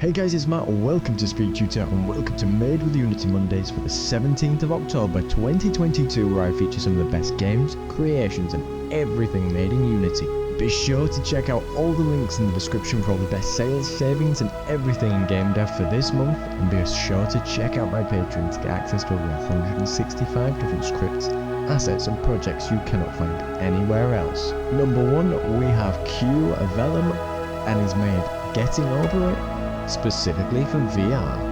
Hey guys, it's Matt, welcome to SpeedTutor and welcome to Made with Unity Mondays for the 17th of October 2022, where I feature some of the best games, creations and everything made in Unity. Be sure to check out all the links in the description for all the best sales, savings and everything in game dev for this month, and be sure to check out my Patreon to get access to over 165 different scripts, assets and projects you cannot find anywhere else. Number 1, we have Q Vellum, and he's made Getting Over It specifically for VR.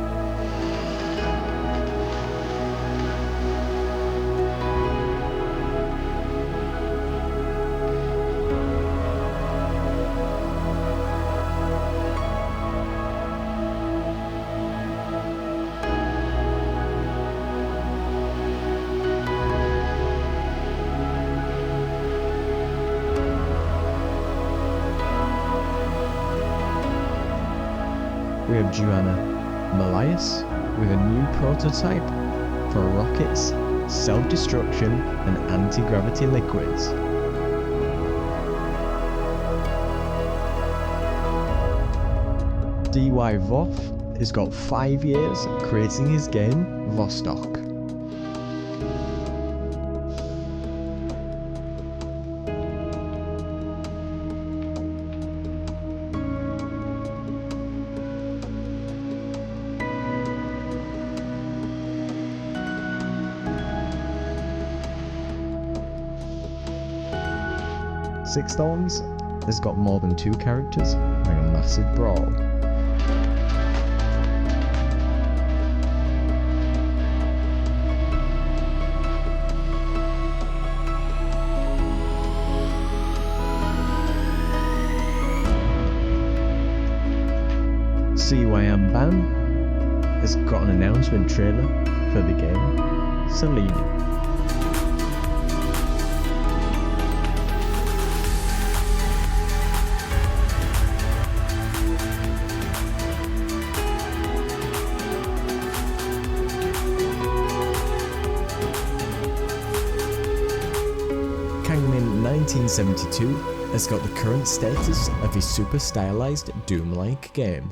We have Joanna Malias with a new prototype for rockets, self-destruction and anti-gravity liquids. DY Voff has got 5 years creating his game Vostok. Six Storms has got more than 2 characters and a massive brawl. CYM Ban has got an announcement trailer for the game Selene. Kangmin 1972 has got the current status of his super stylized Doom-like game.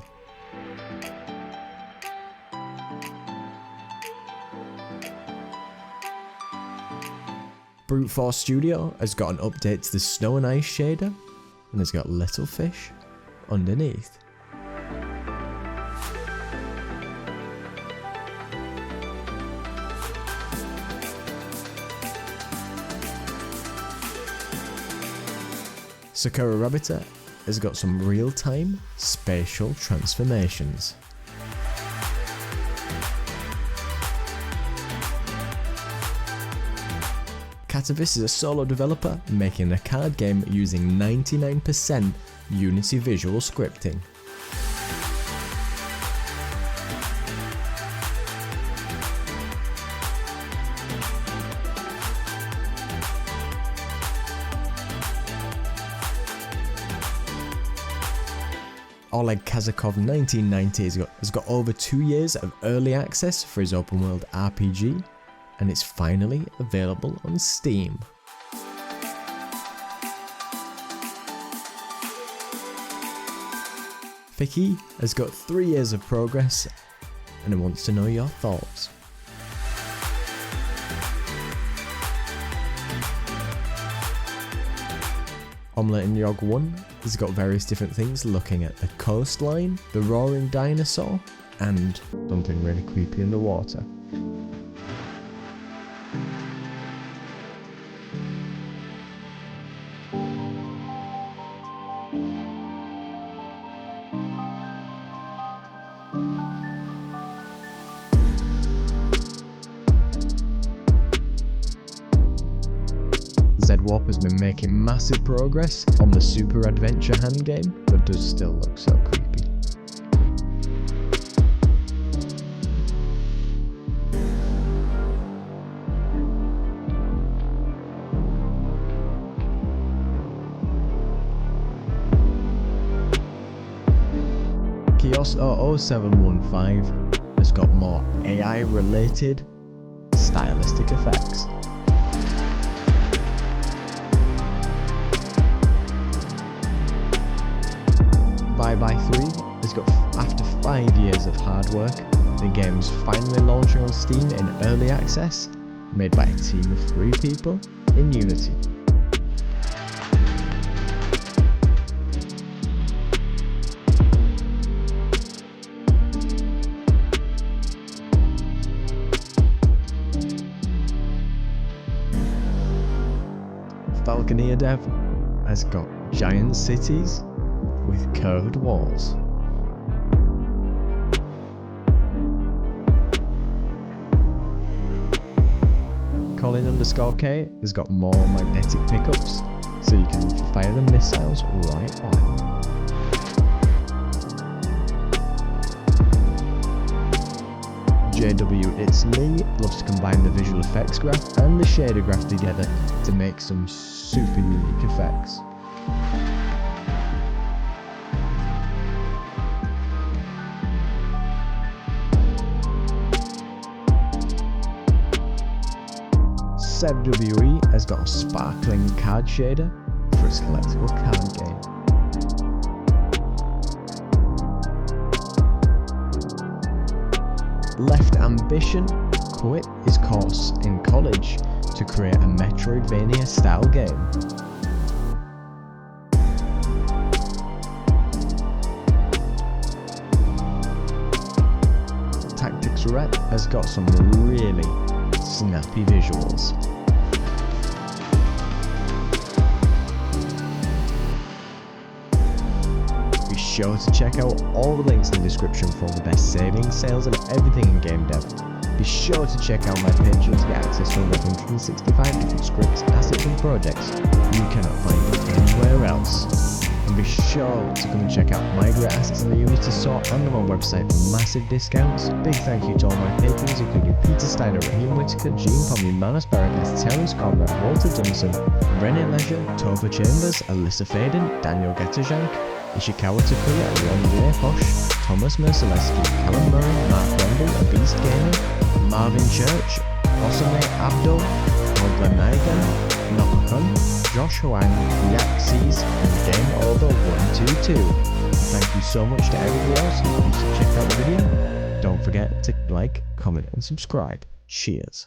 Brute Force Studio has got an update to the Snow and Ice shader and has got little fish underneath. Sakura Rabbiter has got some real-time spatial transformations. Catavis is a solo developer making a card game using 99% Unity visual scripting. Oleg Kazakov 1990 has got over 2 years of early access for his open world RPG, and it's finally available on Steam. Vicky has got 3 years of progress and it wants to know your thoughts. Omelette and Yog 1 has got various different things looking at the coastline, the roaring dinosaur, and something really creepy in the water. ZWARP has been making massive progress on the Super Adventure hand game, but does still look so creepy. Kios 0715 has got more AI related stylistic effects. Bye Bye 3 has got, after 5 years of hard work, the game's finally launching on Steam in early access, made by a team of 3 people in Unity. Falconeer Dev has got giant cities with curved walls. Colin_K has got more magnetic pickups, so you can fire the missiles right on. JW It's Me loves to combine the visual effects graph and the shader graph together to make some super unique effects. SebWE has got a sparkling card shader for its collectible card game. Left Ambition quit his course in college to create a Metroidvania style game. Tactics Rep has got some really snappy visuals. Be sure to check out all the links in the description for all the best savings, sales and everything in game dev. Be sure to check out my Patreon to get access to over 165 different scripts, assets and projects you cannot find anywhere else. And be sure to come and check out my great assets in the Unity store and on my website for massive discounts. Big thank you to all my patrons including Peter Steiner, Raheem Whittaker, Gene Pommy, Manus Barrett, Terence Conrad, Walter Dunson, René Leisure, Tova Chambers, Alyssa Faden, Daniel Getajank, Ishikawa Takuya, Ron J. Hosh, Thomas Mercilescu, Callum Murray, Mark Randall, Beast Gaming, Marvin Church, Osame Abdul, Ogla Naigan, Nokakun, Josh Huang, Yaxis, and Game Over 122. Thank you so much to everybody else who checked out the video. Don't forget to like, comment and subscribe. Cheers.